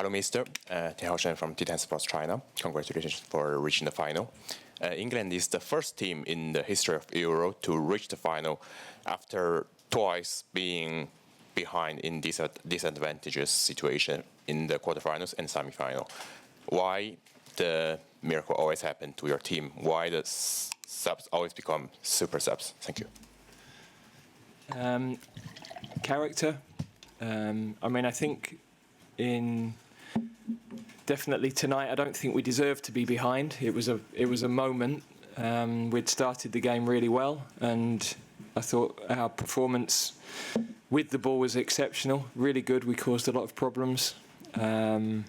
Hello, Mister. Tian Haoshen from Titan Sports China. Congratulations for reaching the final. England is the first team in the history of Euro to reach the final after twice being behind in disadvantageous situation in the quarterfinals and semi-final. Why the miracle always happen to your team? Why the subs always become super subs? Thank you. Character. I think definitely tonight, I don't think we deserved to be behind. It was a moment. We'd started the game really well, and I thought our performance with the ball was exceptional, really good. We caused a lot of problems. It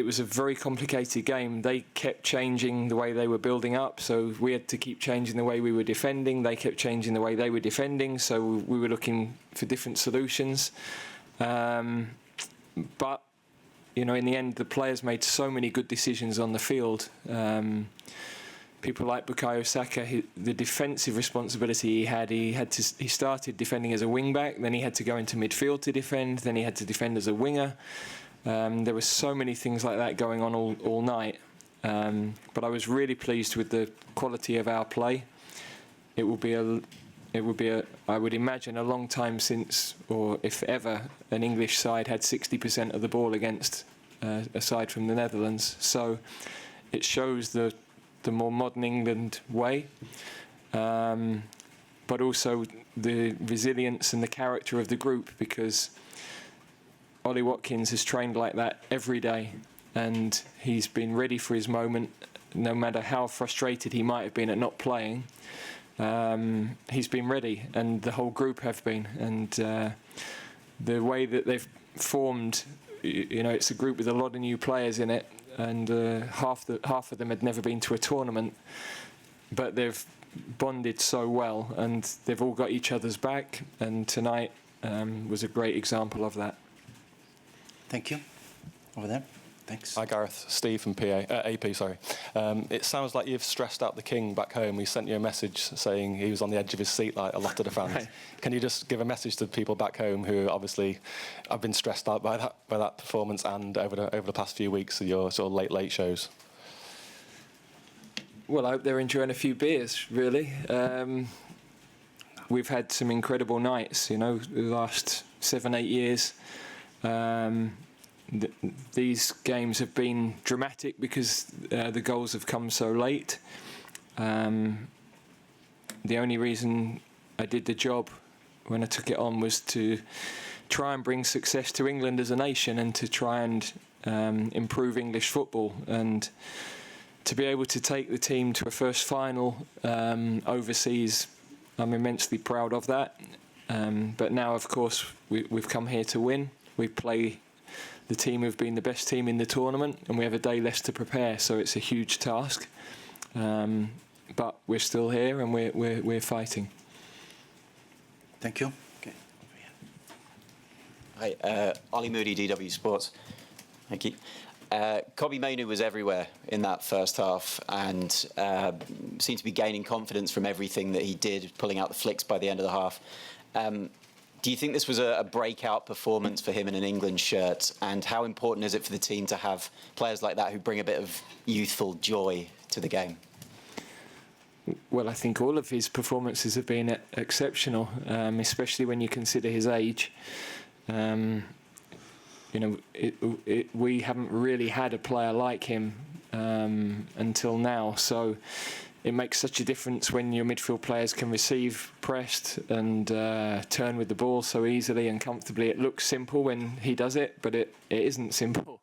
was a very complicated game. They kept changing the way they were building up, so we had to keep changing the way we were defending. They kept changing the way they were defending, so we were looking for different solutions. But, in the end, the players made so many good decisions on the field. People like Bukayo Saka, the defensive responsibility he started defending as a wing-back, then he had to go into midfield to defend, then he had to defend as a winger. There were so many things like that going on all night. But I was really pleased with the quality of our play. It would be I would imagine, a long time since, or if ever, an English side had 60% of the ball against a side from the Netherlands. So it shows the more modern England way, but also the resilience and the character of the group, because Ollie Watkins has trained like that every day, and he's been ready for his moment, no matter how frustrated he might have been at not playing. He's been ready, and the whole group have been, and the way that they've formed, it's a group with a lot of new players in it, and half of them had never been to a tournament, but they've bonded so well, and they've all got each other's back, and tonight was a great example of that. Thank you. Over there. Thanks. Hi, Gareth. Steve from AP, sorry. It sounds like you've stressed out the king back home. He sent you a message saying he was on the edge of his seat like a lot of the fans. Right. Can you just give a message to the people back home who obviously have been stressed out by that performance and over the past few weeks of your sort of late shows? Well, I hope they're enjoying a few beers, really. We've had some incredible nights, the last 7-8 years. These games have been dramatic because the goals have come so late. The only reason I did the job when I took it on was to try and bring success to England as a nation, and to try and improve English football, and to be able to take the team to a first final overseas. I'm immensely proud of that. But now, of course, we've come here to win. We play the team who've been the best team in the tournament, and we have a day less to prepare, so it's a huge task. But we're still here, and we're fighting. Thank you. Okay. Hi, Ollie Moody, DW Sports. Thank you. Kobbie Mainoo was everywhere in that first half, and seemed to be gaining confidence from everything that he did, pulling out the flicks by the end of the half. Do you think this was a breakout performance for him in an England shirt? And how important is it for the team to have players like that who bring a bit of youthful joy to the game? Well, I think all of his performances have been exceptional, especially when you consider his age. We haven't really had a player like him until now, so it makes such a difference when your midfield players can receive pressed and turn with the ball so easily and comfortably. It looks simple when he does it, but it isn't simple.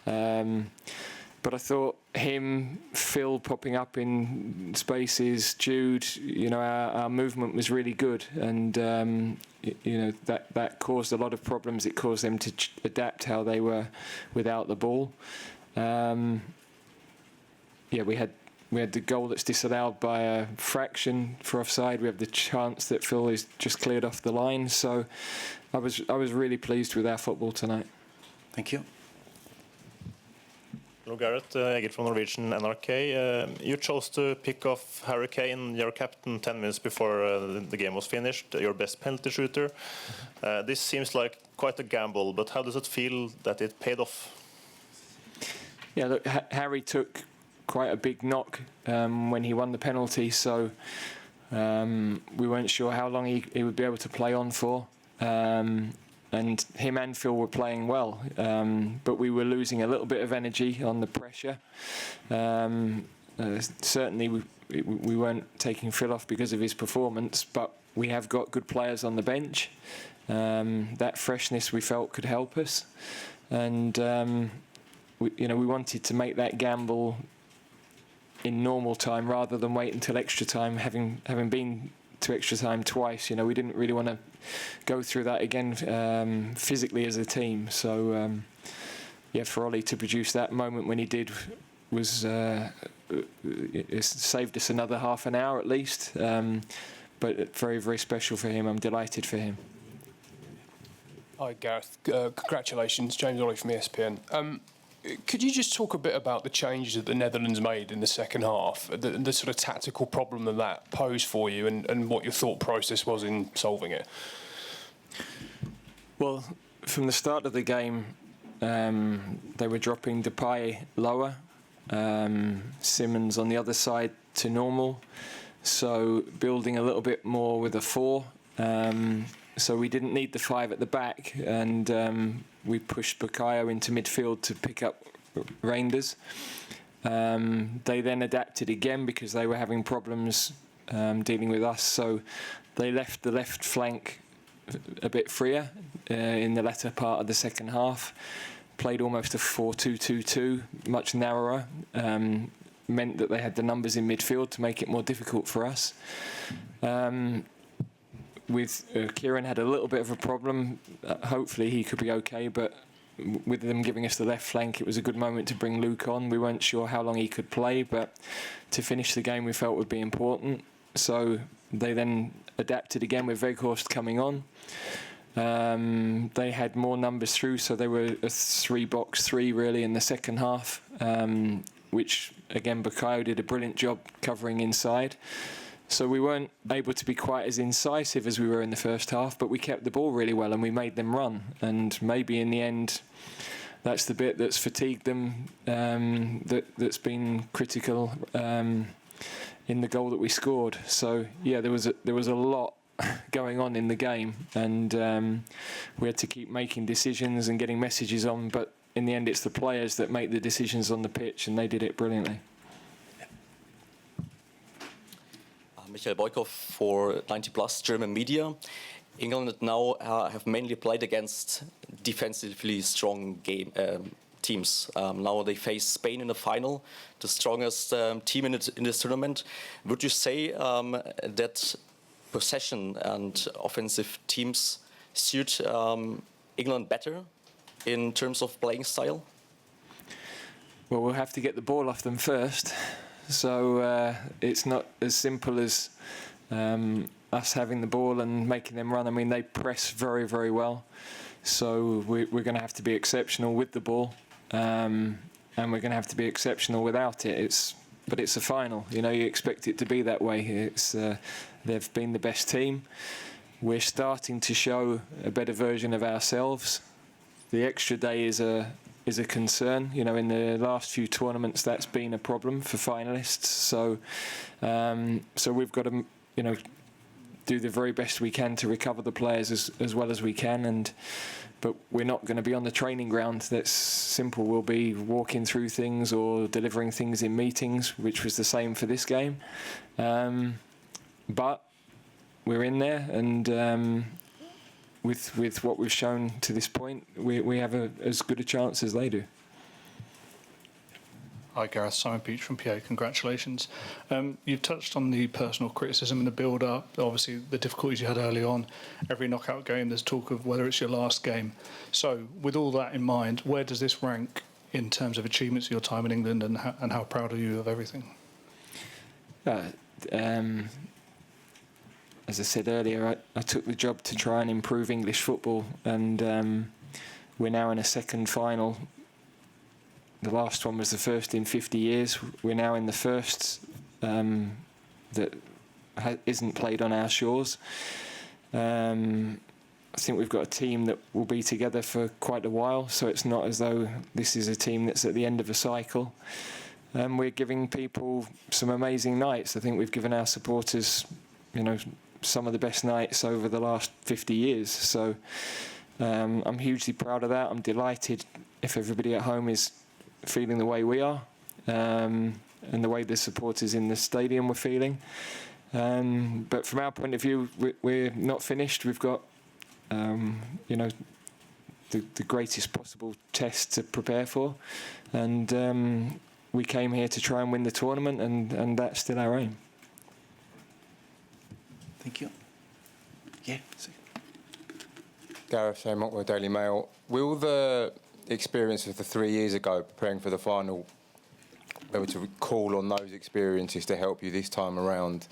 But I thought him, Phil popping up in spaces, Jude, our movement was really good, and that caused a lot of problems. It caused them to adapt how they were without the ball. We had the goal that's disallowed by a fraction for offside. We have the chance that Phil is just cleared off the line. So I was really pleased with our football tonight. Thank you. Hello, Gareth. Egil from Norwegian NRK. You chose to pick off Harry Kane, your captain, 10 minutes before the game was finished, your best penalty shooter. This seems like quite a gamble, but how does it feel that it paid off? Yeah, look, Harry took quite a big knock when he won the penalty, so we weren't sure how long he would be able to play on for. And him and Phil were playing well, but we were losing a little bit of energy on the pressure. Certainly we weren't taking Phil off because of his performance, but we have got good players on the bench. That freshness we felt could help us, and we wanted to make that gamble in normal time rather than wait until extra time. Having been to extra time twice, we didn't really want to go through that again physically as a team. So for Ollie to produce that moment when he did was it saved us another half an hour at least. But very, very special for him. I'm delighted for him. Hi Gareth, congratulations, James Ollie from ESPN. Could you just talk a bit about the changes that the Netherlands made in the second half, the sort of tactical problem that posed for you, and what your thought process was in solving it? Well, from the start of the game, they were dropping Depay lower, Simmons on the other side to normal, so building a little bit more with a 4. So we didn't need the 5 at the back, and we pushed Bukayo into midfield to pick up Reinders. They then adapted again because they were having problems dealing with us, so they left the left flank a bit freer in the latter part of the second half. Played almost a 4-2-2-2, much narrower. Meant that they had the numbers in midfield to make it more difficult for us. With Kieran had a little bit of a problem. Hopefully he could be okay, but with them giving us the left flank, it was a good moment to bring Luke on. We weren't sure how long he could play, but to finish the game we felt would be important. So they then adapted again with Weghorst coming on. They had more numbers through, so they were a 3-box-3 really in the second half, which again Bukayo did a brilliant job covering inside. So we weren't able to be quite as incisive as we were in the first half, but we kept the ball really well and we made them run. And maybe in the end, that's the bit that's fatigued them, that's been critical in the goal that we scored. So yeah, there was a lot going on in the game, and we had to keep making decisions and getting messages on. But in the end, it's the players that make the decisions on the pitch, and they did it brilliantly. Michael Boykov for 90 Plus German media. England now have mainly played against defensively strong teams. Now they face Spain in the final, the strongest team in this tournament. Would you say that possession and offensive teams suit England better in terms of playing style? Well, we'll have to get the ball off them first. So it's not as simple as us having the ball and making them run. I mean, they press very, very well. So we're going to have to be exceptional with the ball, and we're going to have to be exceptional without it. But it's a final. You expect it to be that way. They've been the best team. We're starting to show a better version of ourselves. The extra day is a concern. In the last few tournaments, that's been a problem for finalists. So we've got to, do the very best we can to recover the players as well as we can. But we're not going to be on the training ground. That's simple. We'll be walking through things or delivering things in meetings, which was the same for this game. But we're in there, and with what we've shown to this point, we have as good a chance as they do. Hi Gareth, Simon Peach from PA, congratulations. You've touched on the personal criticism and the build-up, obviously the difficulties you had early on. Every knockout game there's talk of whether it's your last game. So with all that in mind, where does this rank in terms of achievements of your time in England, and how proud are you of everything? As I said earlier, I took the job to try and improve English football, and we're now in a second final. the last one was the first in 50 years. We're now in the first that isn't played on our shores. I think we've got a team that will be together for quite a while, so it's not as though this is a team that's at the end of a cycle. We're giving people some amazing nights. I think we've given our supporters, some of the best nights over the last 50 years. So I'm hugely proud of that. I'm delighted if everybody at home is feeling the way we are, and the way the supporters in the stadium were feeling. But from our point of view, we're not finished. We've got the greatest possible test to prepare for, and we came here to try and win the tournament, and that's still our aim. Thank you. Yeah. Gareth Southgate, Daily Mail. Will the experience of the 3 years ago preparing for the final be able to call on those experiences to help you this time around?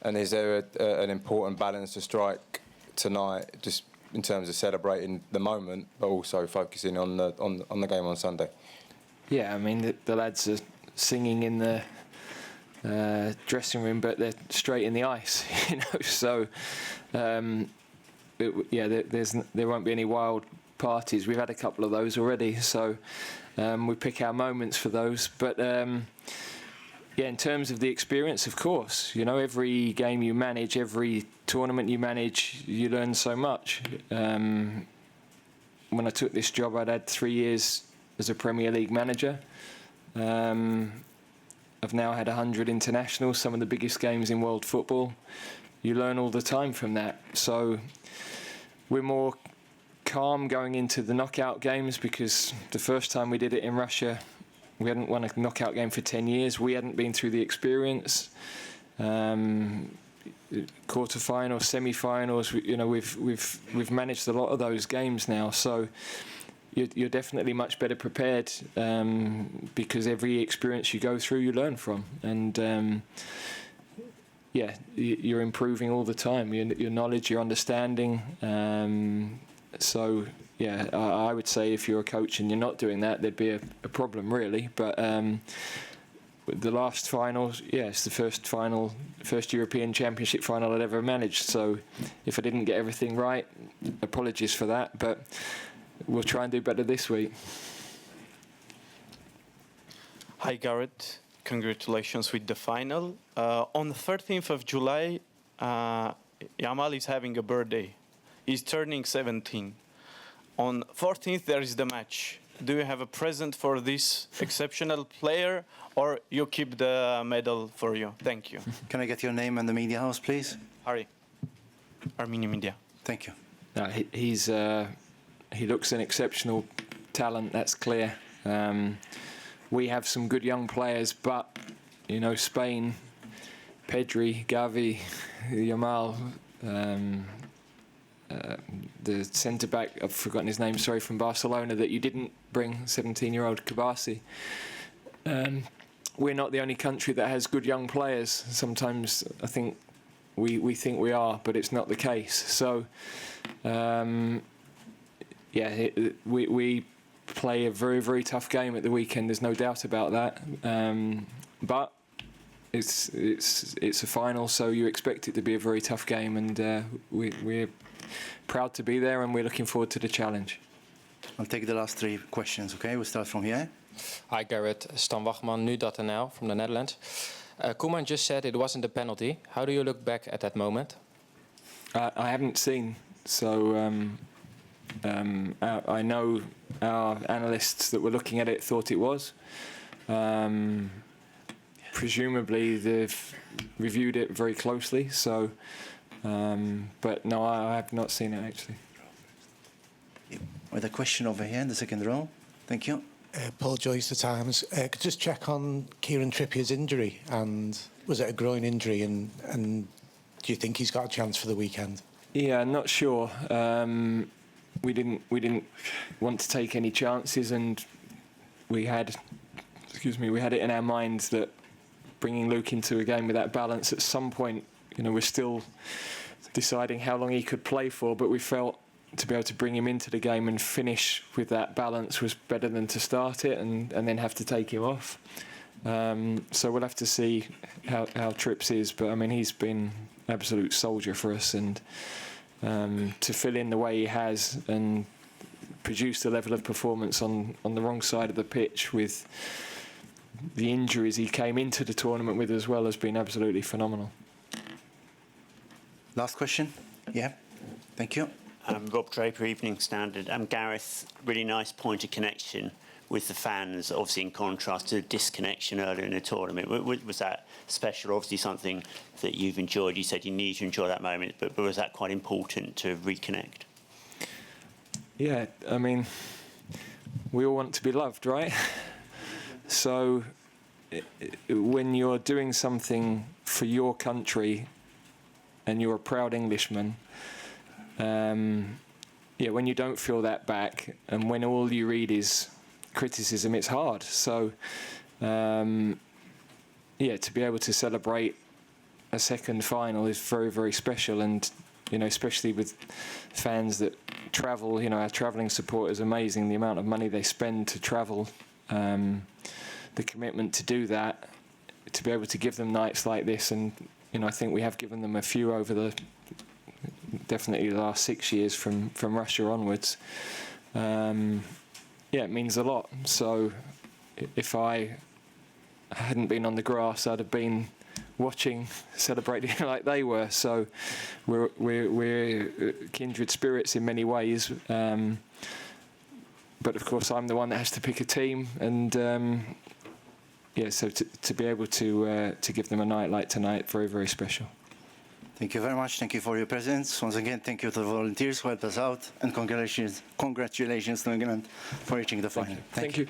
And is there an important balance to strike tonight, just in terms of celebrating the moment, but also focusing on the game on Sunday? Yeah, I mean the lads are singing in the dressing room, but they're straight in the ice, So there won't be any wild parties. We've had a couple of those already, so we pick our moments for those. But in terms of the experience, of course, every game you manage, every tournament you manage, you learn so much. When I took this job, I'd had 3 years as a Premier League manager. I've now had 100 internationals, some of the biggest games in world football. You learn all the time from that. So we're more calm going into the knockout games, because the first time we did it in Russia, we hadn't won a knockout game for 10 years. We hadn't been through the experience. Quarterfinals, semi-finals, we've managed a lot of those games now. So you're definitely much better prepared, because every experience you go through, you learn from, and you're improving all the time. Your knowledge, your understanding. I would say if you're a coach and you're not doing that, there'd be a problem, really. But the last final, it's the first European Championship final I'd ever managed. So if I didn't get everything right, apologies for that. But we'll try and do better this week. Hi, Gareth. Congratulations with the final. On the 13th of July, Yamal is having a birthday. He's turning 17. On 14th, there is the match. Do you have a present for this exceptional player, or you keep the medal for you? Thank you. Can I get your name and the media house, please? Harry, Armenia Media. Thank you. He looks an exceptional talent, that's clear. We have some good young players, but, Spain, Pedri, Gavi, Yamal, the centre-back, I've forgotten his name, from Barcelona, that you didn't bring, 17-year-old Kabasi. We're not the only country that has good young players. Sometimes I think we think we are, but it's not the case. So, we play a very, very tough game at the weekend. There's no doubt about that. But it's a final, so you expect it to be a very tough game, and we're proud to be there, and we're looking forward to the challenge. I'll take the last three questions, okay? We'll start from here. Hi, Gareth. Stan Wachman, Nu.nl from the Netherlands. Koeman just said it wasn't a penalty. How do you look back at that moment? I haven't seen, so I know our analysts that were looking at it thought it was. Presumably they've reviewed it very closely, so but no, I have not seen it actually. With a question over here in the second row. Thank you. Paul Joyce, The Times. Could just check on Kieran Trippier's injury, and was it a groin injury, and do you think he's got a chance for the weekend? Yeah, not sure. We didn't want to take any chances, and we had it in our minds that bringing Luke into a game with that balance at some point, we're still deciding how long he could play for, but we felt to be able to bring him into the game and finish with that balance was better than to start it and then have to take him off. So we'll have to see how Trips is, but I mean he's been absolute soldier for us, and to fill in the way he has and produce the level of performance on the wrong side of the pitch with the injuries he came into the tournament with as well has been absolutely phenomenal. Last question. Yeah. Thank you. Rob Draper, Evening Standard. Gareth, really nice point of connection with the fans, obviously in contrast to the disconnection earlier in the tournament. Was that special? Obviously something that you've enjoyed. You said you need to enjoy that moment, but was that quite important to reconnect? Yeah, I mean, we all want to be loved, right? So when you're doing something for your country and you're a proud Englishman, yeah, when you don't feel that back and when all you read is criticism, it's hard. So, yeah, to be able to celebrate a second final is very, very special. And, you know, especially with fans that travel, you know, our travelling support is amazing. The amount of money they spend to travel, the commitment to do that, to be able to give them nights like this. And, you know, I think we have given them a few over definitely the last 6 years from Russia onwards. Yeah, it means a lot. So if I hadn't been on the grass, I'd have been watching, celebrating like they were. So we're kindred spirits in many ways. But of course, I'm the one that has to pick a team, and yeah, so to be able to give them a night like tonight, very, very special. Thank you very much. Thank you for your presence. Once again, thank you to the volunteers who helped us out, and congratulations to England for reaching the final. Thank you.